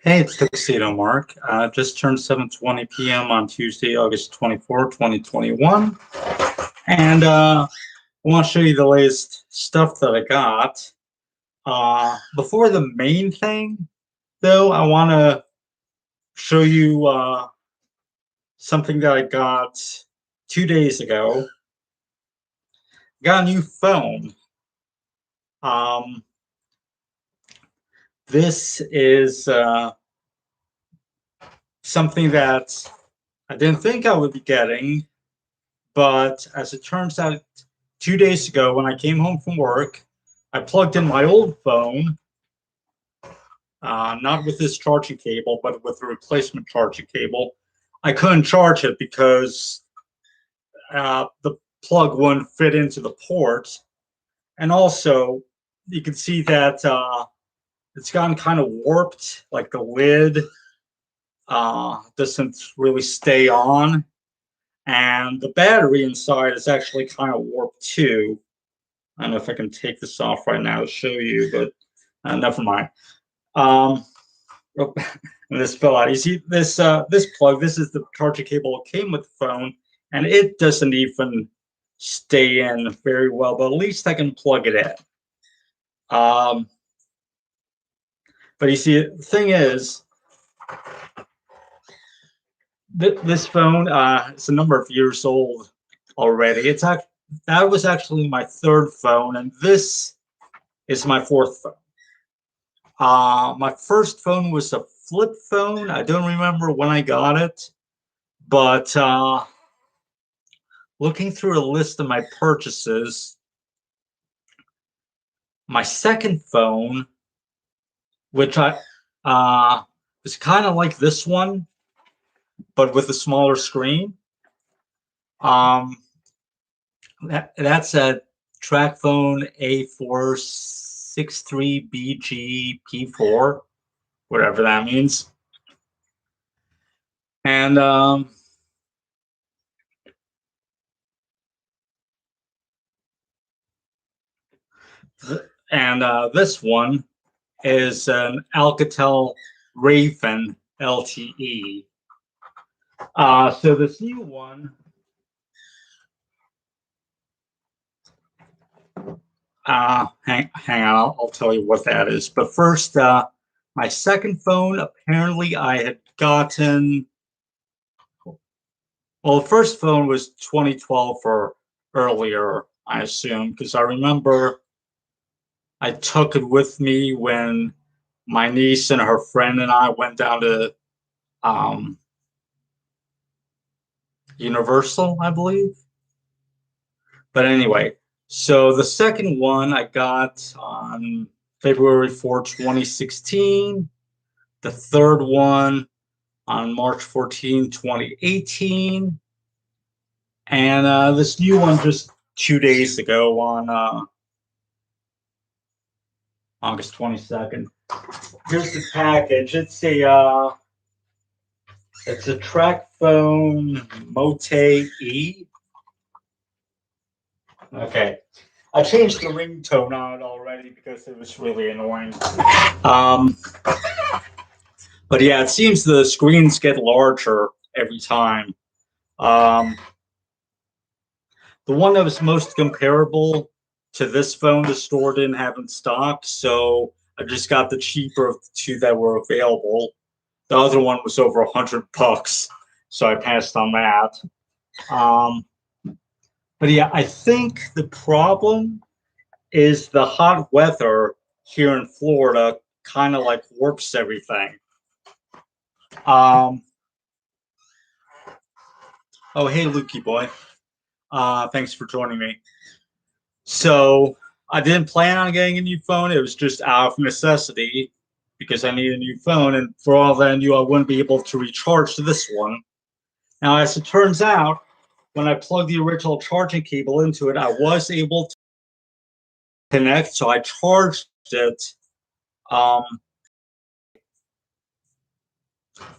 Hey, it's Tuxedo Mark. Just turned 7:20 p.m. on Tuesday, August 24, 2021. And I want to show you the latest stuff that I got. Before the main thing, though, I want to show you something that I got 2 days ago. Got a new phone. Um, this is something that I didn't think I would be getting. But as it turns out, 2 days ago, when I came home from work, I plugged in my old phone, not with this charging cable, but with a replacement charging cable. I couldn't charge it because the plug wouldn't fit into the port. And also, you can see that it's gotten kind of warped, like the lid doesn't really stay on. And the battery inside is actually kind of warped too. I don't know if I can take this off right now to show you, but never mind. Oh, this fell out. You see this plug? This is the charger cable that came with the phone, and it doesn't even stay in very well. But at least I can plug it in. But you see, the thing is, this phone is a number of years old already. That was actually my third phone, and this is my fourth phone. My first phone was a flip phone. I don't remember when I got it, but looking through a list of my purchases, my second phone, which I is kind of like this one, but with a smaller screen. Um, that's a TracFone A463BG-P4, whatever that means. And this one is an Alcatel Raven LTE. So this new one, hang on, I'll tell you what that is. But first, my second phone, apparently I had gotten, well, the first phone was 2012 or earlier, I assume, because I remember I took it with me when my niece and her friend and I went down to Universal, I believe. But anyway, so the second one I got on February 4, 2016. The third one on March 14, 2018. And this new one just 2 days ago on August 22nd. Here's the package. It's a TracFone Mote E. Okay. I changed the ringtone on it already because it was really annoying. But yeah, it seems the screens get larger every time. The one that was most comparable to this phone, the store didn't have in stock, so I just got the cheaper of the two that were available. The other one was over $100, so I passed on that. But yeah, I think the problem is the hot weather here in Florida kind of like warps everything. Oh, hey, Lukey boy. Thanks for joining me. So I didn't plan on getting a new phone. It was just out of necessity because I need a new phone. And for all that I knew, I wouldn't be able to recharge this one. Now, as it turns out, when I plugged the original charging cable into it, I was able to connect. So I charged it.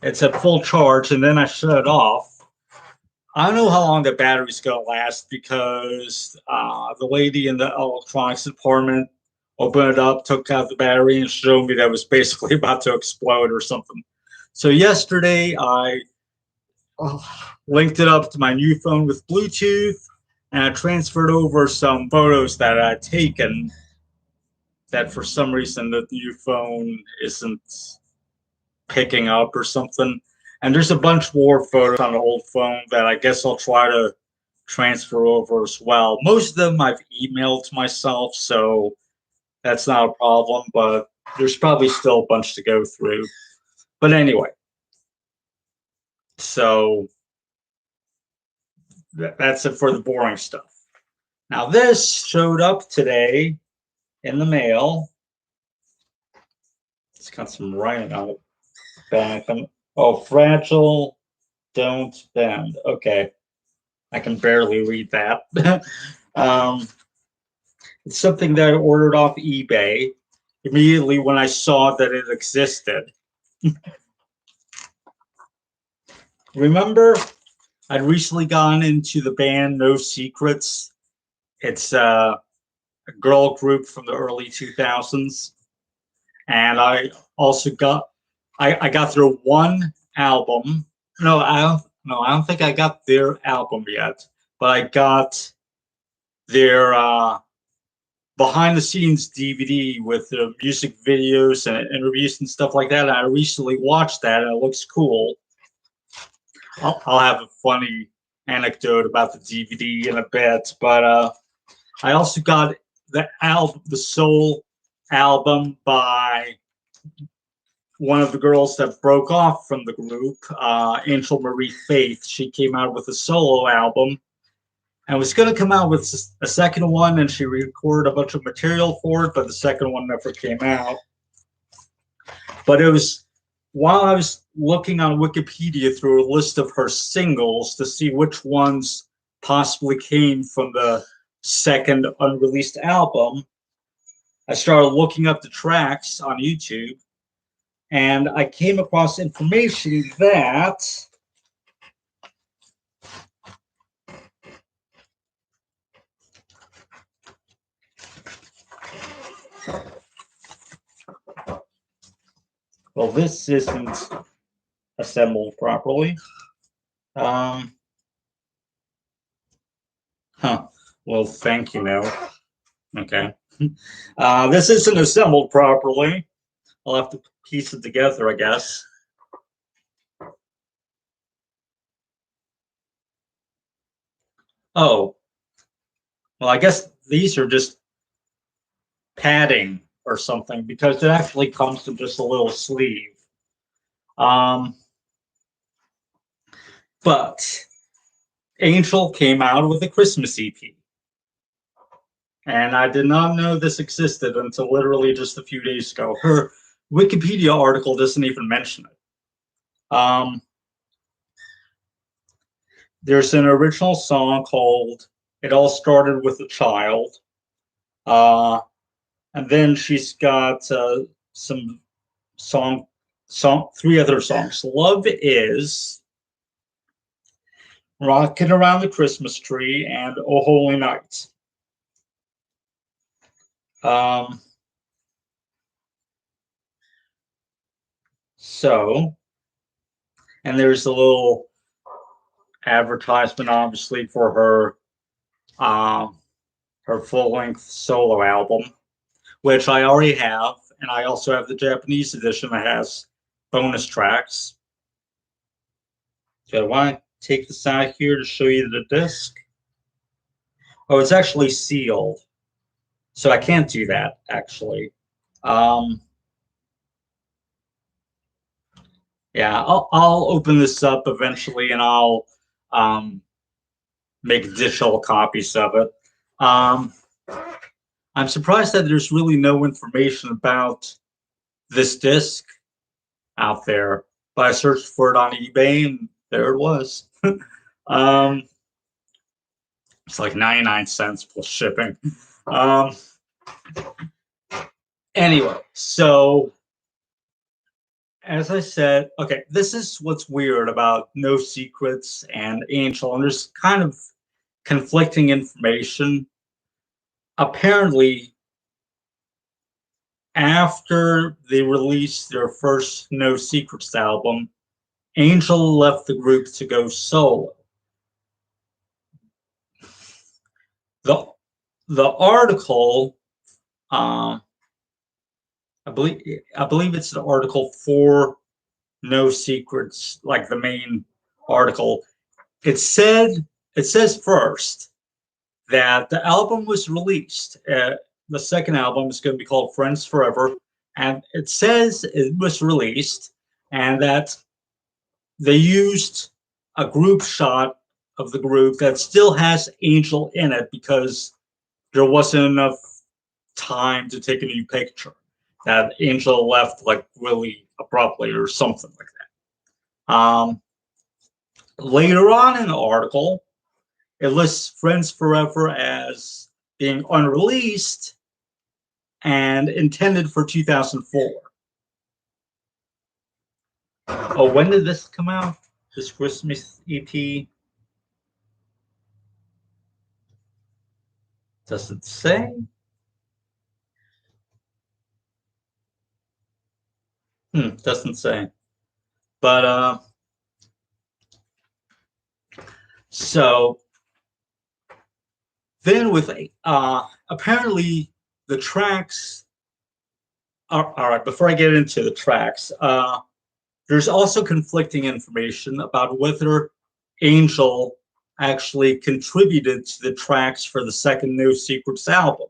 It's at full charge, and then I shut it off. I don't know how long the battery's going to last because the lady in the electronics department opened it up, took out the battery, and showed me that it was basically about to explode or something. So yesterday, I linked it up to my new phone with Bluetooth, and I transferred over some photos that I'd taken that for some reason the new phone isn't picking up or something. And there's a bunch more photos on the old phone that I guess I'll try to transfer over as well. Most of them I've emailed to myself, so that's not a problem, but there's probably still a bunch to go through. But anyway, so that's it for the boring stuff. Now, this showed up today in the mail. It's got some writing on it. Back. Oh, fragile, don't bend. Okay. I can barely read that. It's something that I ordered off eBay immediately when I saw that it existed. Remember, I'd recently gone into the band No Secrets. It's a girl group from the early 2000s. And I also I got their one album. I don't think I got their album yet, but I got their behind the scenes DVD with the music videos and interviews and stuff like that. And I recently watched that, and it looks cool. I'll have a funny anecdote about the DVD in a bit, but I also got the Soul album by one of the girls that broke off from the group, Angel Marie Faith. She came out with a solo album and was going to come out with a second one, and she recorded a bunch of material for it, but the second one never came out. But it was while I was looking on Wikipedia through a list of her singles to see which ones possibly came from the second unreleased album, I started looking up the tracks on YouTube, and I came across information that well, this isn't assembled properly. Well, thank you, no. Okay. This isn't assembled properly. I'll have to piece it together, I guess. Oh, well, I guess these are just padding or something because it actually comes to just a little sleeve. But Angel came out with a Christmas EP. And I did not know this existed until literally just a few days ago. Her Wikipedia article doesn't even mention it. There's an original song called It All Started with a Child. And then she's got some three other songs. Love Is, Rockin' Around the Christmas Tree, and Oh Holy Night. So, and there's a little advertisement, obviously, for her full-length solo album, which I already have, and I also have the Japanese edition that has bonus tracks. So I want to take this out here to show you the disc. Oh, it's actually sealed, so I can't do that, actually. Yeah, I'll open this up eventually, and I'll make digital copies of it. I'm surprised that there's really no information about this disc out there, but I searched for it on eBay, and there it was. It's like 99 cents plus shipping. Anyway, so as I said, okay, this is what's weird about No Secrets and Angel, and there's kind of conflicting information. Apparently, after they released their first No Secrets album, Angel left the group to go solo. The the article, I believe it's the article for No Secrets, like the main article. It says first that the album was released. The second album is going to be called Friends Forever, and it says it was released, and that they used a group shot of the group that still has Angel in it because there wasn't enough time to take a new picture. That Angel left like really abruptly or something like that. Later on in the article, it lists Friends Forever as being unreleased and intended for 2004. Oh, when did this come out? This Christmas EP? Does it say? Doesn't say. But so then with apparently the tracks. All right, before I get into the tracks, there's also conflicting information about whether Angel actually contributed to the tracks for the second No Secrets album.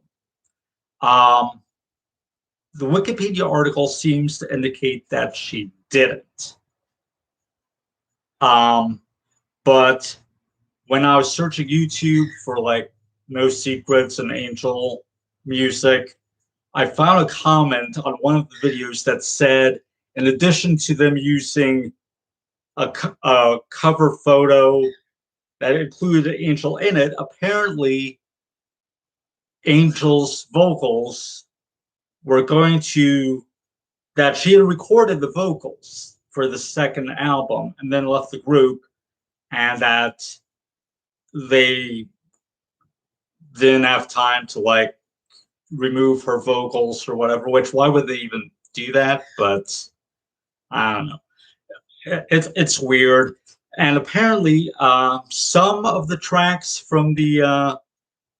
The Wikipedia article seems to indicate that she didn't. But when I was searching YouTube for like No Secrets and Angel music, I found a comment on one of the videos that said, in addition to them using a cover photo that included Angel in it, apparently Angel's vocals were going to, that she had recorded the vocals for the second album and then left the group, and that they didn't have time to like remove her vocals or whatever, which why would they even do that? But I don't know. It's weird. And apparently, some of the tracks from the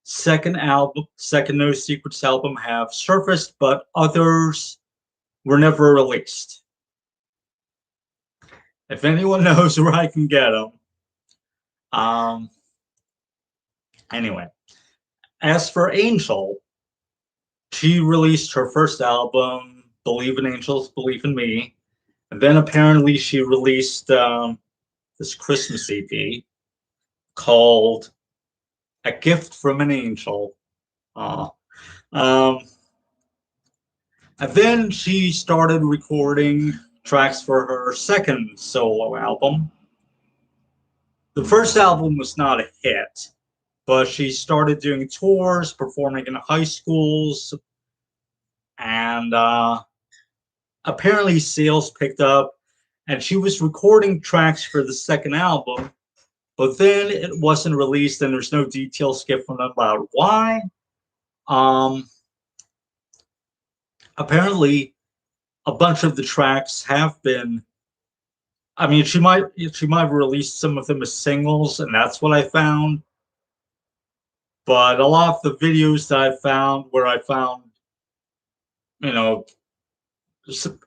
second No Secrets album, have surfaced, but others were never released. If anyone knows where I can get them. Anyway, as for Angel, she released her first album, Believe in Angels, Believe in Me. And then apparently she released this Christmas EP called A Gift from an Angel. And then she started recording tracks for her second solo album. The first album was not a hit, but she started doing tours, performing in high schools, and apparently sales picked up, and she was recording tracks for the second album, but then it wasn't released, and there's no details given about why. Apparently, a bunch of the tracks have been. I mean, she might have released some of them as singles, and that's what I found. But a lot of the videos that I found, where I found, you know,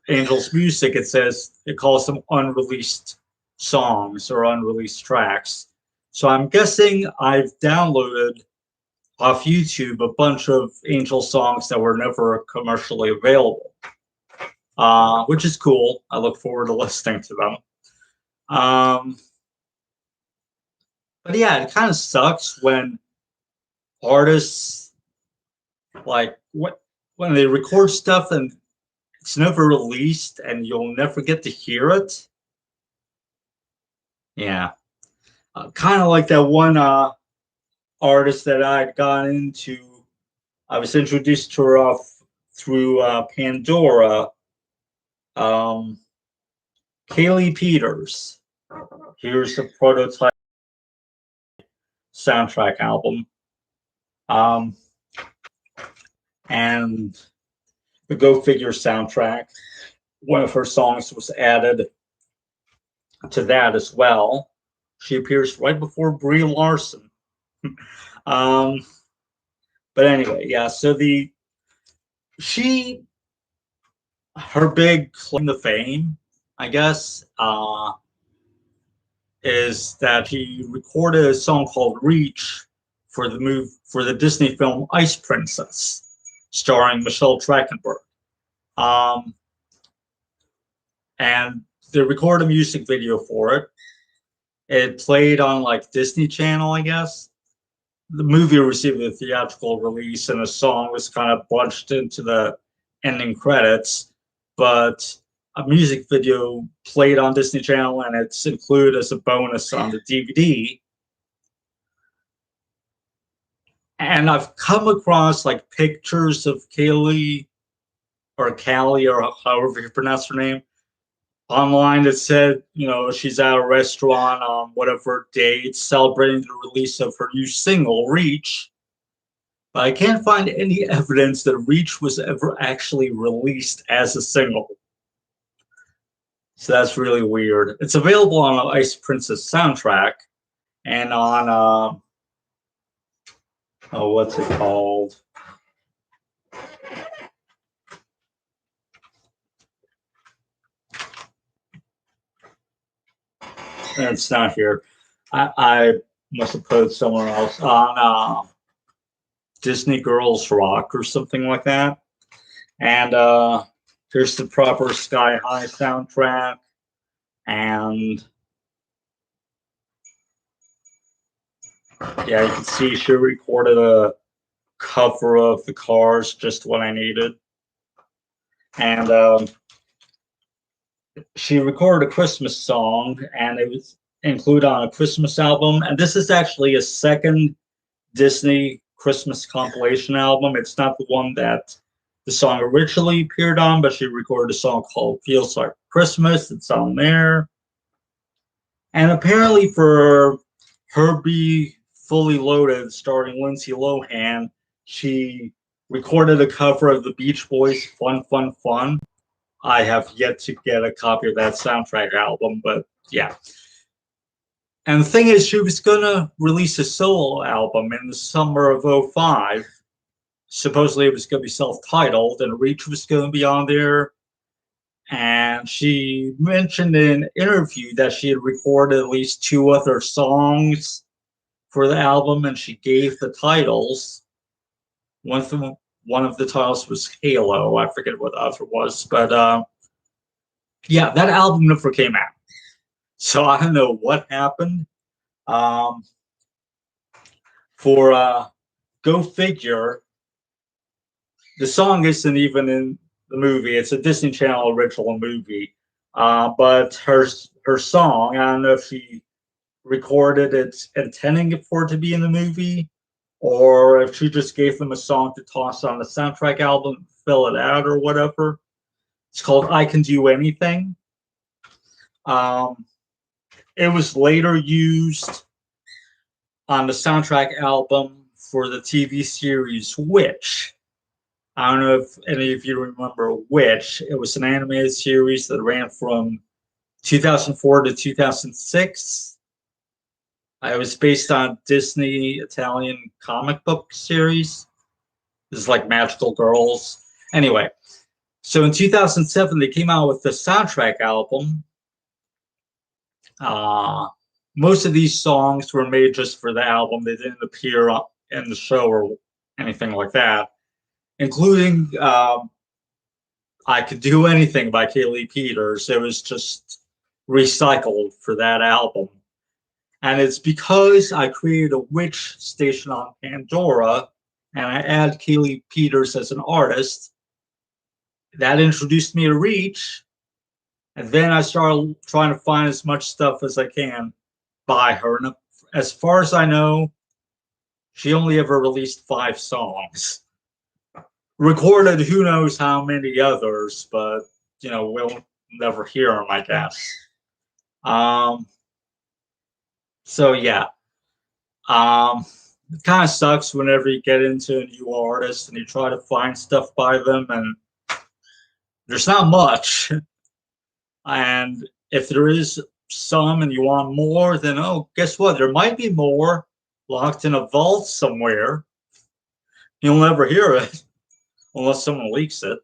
Angel's music, it calls them unreleased songs or unreleased tracks. So I'm guessing I've downloaded off YouTube a bunch of Angel songs that were never commercially available, which is cool. I look forward to listening to them. But yeah, it kind of sucks when artists like when they record stuff and it's never released and you'll never get to hear it. Yeah, kind of like that one artist that I'd gone into. I was introduced to her through Pandora. Kaylee Peters. Here's the Prototype soundtrack album. And the Go Figure soundtrack. One of her songs was added to that as well. She appears right before Brie Larson. um, but anyway, yeah. So she her big claim to fame, I guess, is that he recorded a song called "Reach" for the Disney film Ice Princess, starring Michelle Trachtenberg. Um, and they recorded a music video for it. It played on like Disney Channel, I guess. The movie received a theatrical release, and the song was kind of bunched into the ending credits. But a music video played on Disney Channel, and it's included as a bonus on the DVD. And I've come across like pictures of Kaylee or Callie or however you pronounce her name online that said, you know, she's at a restaurant on whatever date celebrating the release of her new single, Reach. But I can't find any evidence that Reach was ever actually released as a single. So that's really weird. It's available on the Ice Princess soundtrack and on, oh, what's it called? It's not here. I must have put it somewhere else on Disney Girls Rock or something like that. And here's the proper Sky High soundtrack. And yeah, you can see she recorded a cover of The Cars, Just What I Needed. And she recorded a Christmas song, and it was included on a Christmas album. And this is actually a second Disney Christmas compilation album. It's not the one that the song originally appeared on, but she recorded a song called Feels Like Christmas. It's on there. And apparently for Herbie Fully Loaded, starring Lindsay Lohan, she recorded a cover of the Beach Boys' Fun, Fun, Fun. I have yet to get a copy of that soundtrack album, but yeah. And the thing is, she was going to release a solo album in the summer of '05. Supposedly it was going to be self-titled, and Reach was going to be on there. And she mentioned in an interview that she had recorded at least 2 other songs for the album, and she gave the titles. One of the titles was Halo. I forget what the other was, but yeah, that album never came out. So I don't know what happened. For Go Figure, the song isn't even in the movie. It's a Disney Channel original movie. But her song, I don't know if she recorded it intending for it to be in the movie, or if she just gave them a song to toss on the soundtrack album, fill it out, or whatever. It's called I Can Do Anything. It was later used on the soundtrack album for the TV series Witch. I don't know if any of you remember Witch. It was an animated series that ran from 2004 to 2006. It was based on Disney Italian comic book series. This is like Magical Girls. Anyway, so in 2007, they came out with the soundtrack album. Most of these songs were made just for the album. They didn't appear in the show or anything like that, including I Could Do Anything by Kaylee Peters. It was just recycled for that album. And it's because I created a Witch station on Pandora and I add Kaylee Peters as an artist. That introduced me to Reach. And then I started trying to find as much stuff as I can by her. And as far as I know, she only ever released 5 songs. Recorded who knows how many others, but, you know, we'll never hear them, I guess. So, yeah. It kind of sucks whenever you get into a new artist and you try to find stuff by them and There's not much. And if there is some and you want more, then oh, guess what? There might be more locked in a vault somewhere. You'll never hear it unless someone leaks it.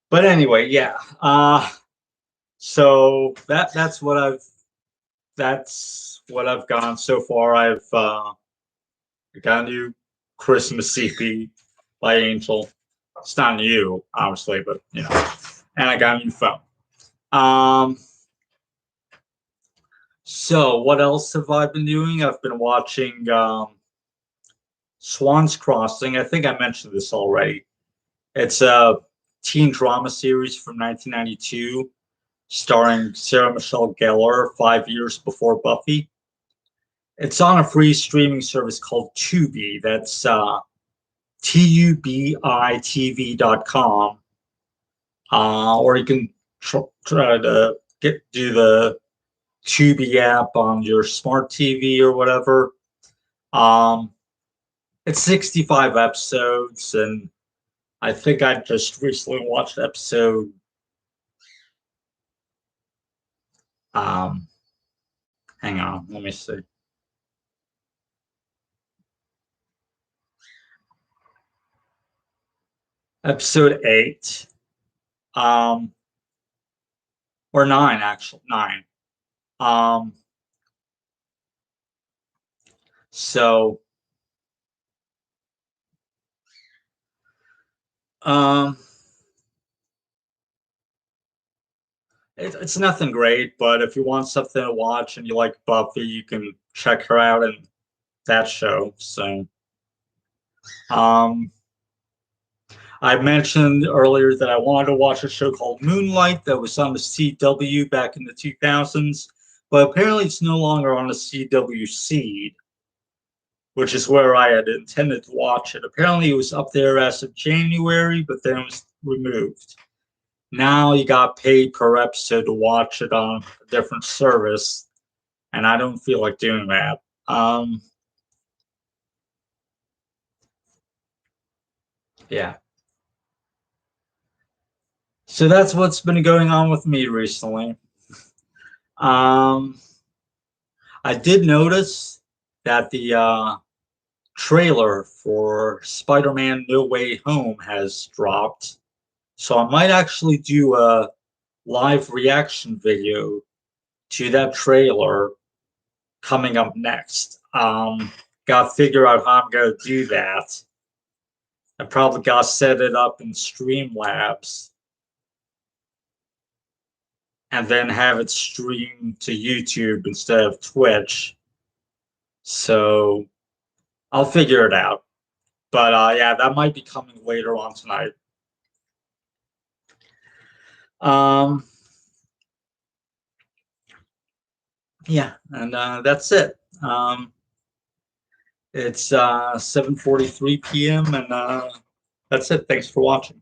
But anyway, yeah. So that's what I've gone so far. I've got a new Christmas CP by Angel. It's not new, obviously, but you know. And I got a new phone. So what else have I been doing? I've been watching Swan's Crossing. I think I mentioned this already. It's a teen drama series from 1992, starring Sarah Michelle Gellar 5 years before Buffy. It's on a free streaming service called Tubi. That's TUBITV.com. Or you can try to do the Tubi app on your smart TV or whatever. It's 65 episodes, and I think I just recently watched episode hang on, let me see. Episode 8. Or 9, actually. 9. So it's nothing great, but if you want something to watch and you like Buffy, you can check her out in that show. So I mentioned earlier that I wanted to watch a show called Moonlight that was on the CW back in the 2000s, but apparently it's no longer on the CW Seed, which is where I had intended to watch it. Apparently it was up there as of January, but then it was removed. Now you got paid per episode to watch it on a different service, and I don't feel like doing that. Yeah. So that's what's been going on with me recently. I did notice that the trailer for Spider-Man No Way Home has dropped. So I might actually do a live reaction video to that trailer coming up next. Got to figure out how I'm going to do that. I probably got to set it up in Streamlabs and then have it stream to YouTube instead of Twitch. So I'll figure it out. But yeah, that might be coming later on tonight. Yeah, and that's it. It's 7:43 p.m. and that's it. Thanks for watching.